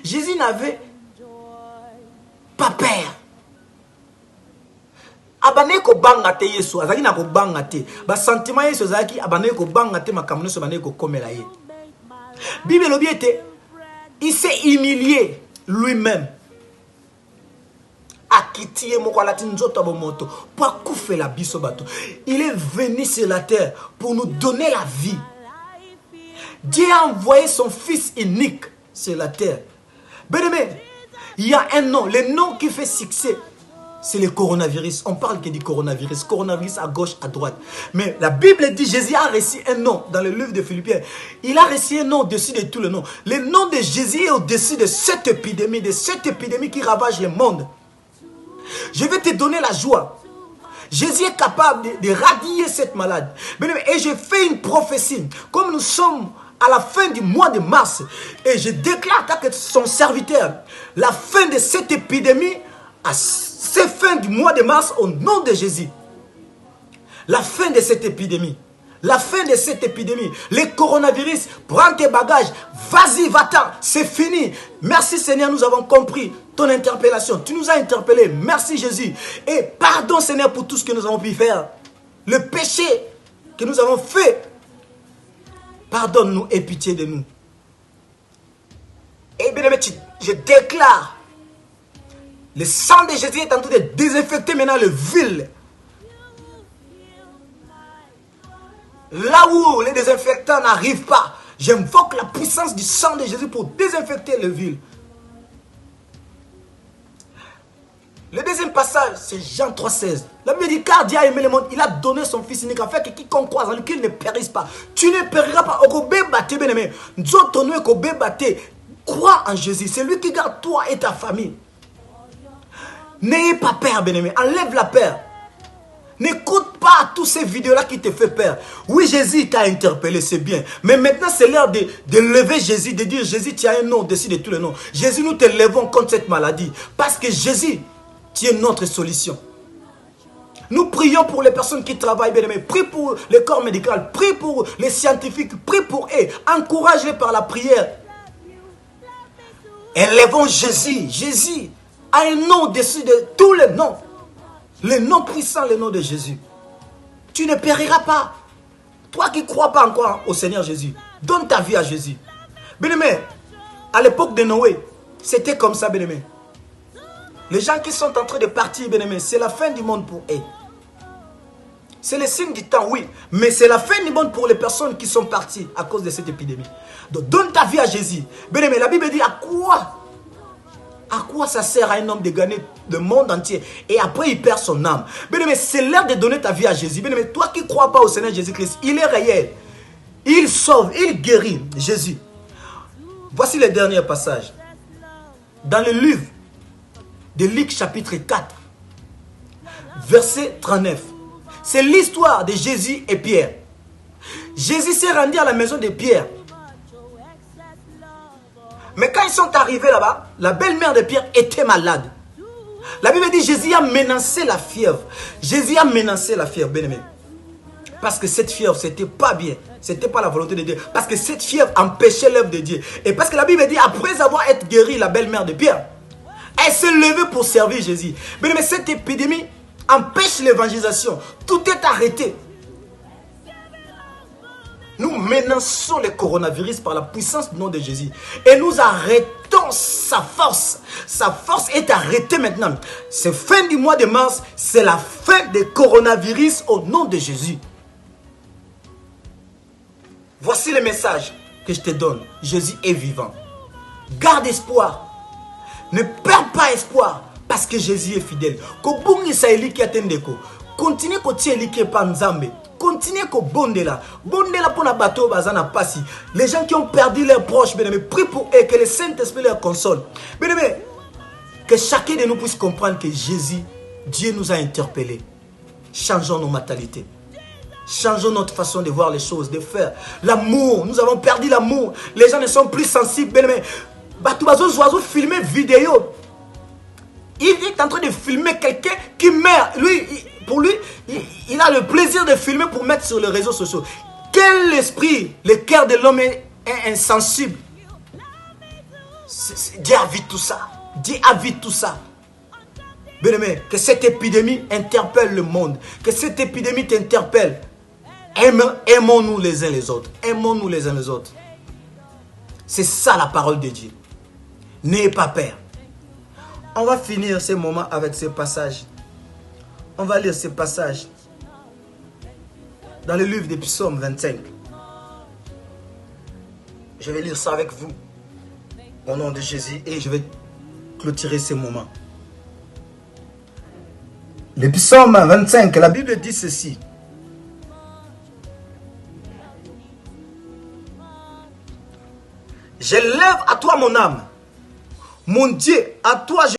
Jésus n'avait pas peur. Abane ko bangate Yesu, azaki na ko bangate. Ba sentiment Yesu azaki abane ko bangate makamno so bane ko komela ye. Bible lobi était, il s'est humilié lui-même. Il est venu sur la terre pour nous donner la vie. Dieu a envoyé son fils unique sur la terre. Bien-aimé, il y a un nom, le nom qui fait succès, c'est le coronavirus. On parle que du coronavirus. Coronavirus à gauche, à droite. Mais la Bible dit, Jésus a reçu un nom dans le livre de Philippiens. Il a reçu un nom au-dessus de tous les noms. Le nom de Jésus est au-dessus de cette épidémie qui ravage le monde. Je vais te donner la joie. Jésus est capable de radier cette maladie. Et je fais une prophétie. Comme nous sommes à la fin du mois de mars, et je déclare que son serviteur, la fin de cette épidémie, à cette fin du mois de mars, au nom de Jésus. La fin de cette épidémie. La fin de cette épidémie. Le coronavirus, prends tes bagages. Vas-y, va-t'en. C'est fini. Merci Seigneur, nous avons compris ton interpellation. Tu nous as interpellés. Merci Jésus. Et pardon Seigneur pour tout ce que nous avons pu faire. Le péché que nous avons fait. Pardonne-nous et pitié de nous. Et bien aimé, je déclare. Le sang de Jésus est en train de désinfecter maintenant le ville. Là où les désinfectants n'arrivent pas, j'invoque la puissance du sang de Jésus pour désinfecter le ville. Le deuxième passage, c'est Jean 3,16. L'homme dit, car Dieu a aimé le monde, il a donné son fils unique afin que quiconque croise en lui, qu'il ne périsse pas. Tu ne périras pas. Crois en Jésus, c'est lui qui garde toi et ta famille. N'ayez pas peur, bien-aimé. Enlève la peur. N'écoute pas tous ces vidéos-là qui te font peur. Oui, Jésus t'a interpellé, c'est bien. Mais maintenant, c'est l'heure de lever Jésus, de dire, Jésus, tu as un nom au-dessus de tous les noms. Jésus, nous te levons contre cette maladie. Parce que Jésus, tu es notre solution. Nous prions pour les personnes qui travaillent, bien aimé. Prie pour le corps médical. Prie pour les scientifiques. Prie pour eux. Encourage-les par la prière. Élevons Jésus. Jésus a un nom au-dessus de tous les noms. Le nom puissant, le nom de Jésus. Tu ne périras pas. Toi qui ne crois pas encore au Seigneur Jésus, donne ta vie à Jésus. Bien-aimé, à l'époque de Noé, c'était comme ça, bien-aimé. Les gens qui sont en train de partir, bien-aimé, c'est la fin du monde pour eux. C'est le signe du temps, oui. Mais c'est la fin du monde pour les personnes qui sont parties à cause de cette épidémie. Donc, donne ta vie à Jésus. Bien-aimé, la Bible dit à quoi ça sert à un homme de gagner le monde entier et après il perd son âme? Bien-aimé, c'est l'heure de donner ta vie à Jésus. Bien-aimé, toi qui ne crois pas au Seigneur Jésus-Christ, il est réel. Il sauve, il guérit. Jésus. Voici le dernier passage. Dans le livre de Luc chapitre 4, verset 39. C'est l'histoire de Jésus et Pierre. Jésus s'est rendu à la maison de Pierre. Mais quand ils sont arrivés là-bas, la belle-mère de Pierre était malade. La Bible dit Jésus a menacé la fièvre. Jésus a menacé la fièvre, bien-aimé. Parce que cette fièvre, c'était pas bien. C'était pas la volonté de Dieu. Parce que cette fièvre empêchait l'œuvre de Dieu. Et parce que la Bible dit, après avoir été guérie, la belle-mère de Pierre, elle s'est levée pour servir Jésus. Bien-aimé, cette épidémie empêche l'évangélisation. Tout est arrêté. Nous menaçons le coronavirus par la puissance du nom de Jésus. Et nous arrêtons sa force. Sa force est arrêtée maintenant. C'est fin du mois de mars. C'est la fin du coronavirus au nom de Jésus. Voici le message que je te donne. Jésus est vivant. Garde espoir. Ne perds pas espoir. Parce que Jésus est fidèle. Continue à tirer. Continuez à bondela. Bondela pour la bateau bazana passi. Les gens qui ont perdu leurs proches, bien aimé, prie pour eux, que le Saint-Esprit leur console. Bien aimé, que chacun de nous puisse comprendre que Jésus, Dieu nous a interpellés. Changeons nos mentalités. Changeons notre façon de voir les choses, de faire. L'amour, nous avons perdu l'amour. Les gens ne sont plus sensibles. Bien aimé, Batoubazo Zoazou filmer vidéo. Il est en train de filmer quelqu'un qui meurt. Pour lui, il a le plaisir de filmer pour mettre sur les réseaux sociaux. Quel esprit, le cœur de l'homme est insensible. Dieu évite tout ça. Dieu évite tout ça. Bien-aimé, que cette épidémie interpelle le monde. Que cette épidémie t'interpelle. Aimons-nous les uns les autres. Aimons-nous les uns les autres. C'est ça la parole de Dieu. N'ayez pas peur. On va finir ce moment avec ce passage. On va lire ce passage dans le livre des Psaumes 25. Je vais lire ça avec vous au nom de Jésus et je vais clôturer ce moment. Le Psaume 25, la Bible dit ceci. Je lève à toi mon âme. Mon Dieu, à toi je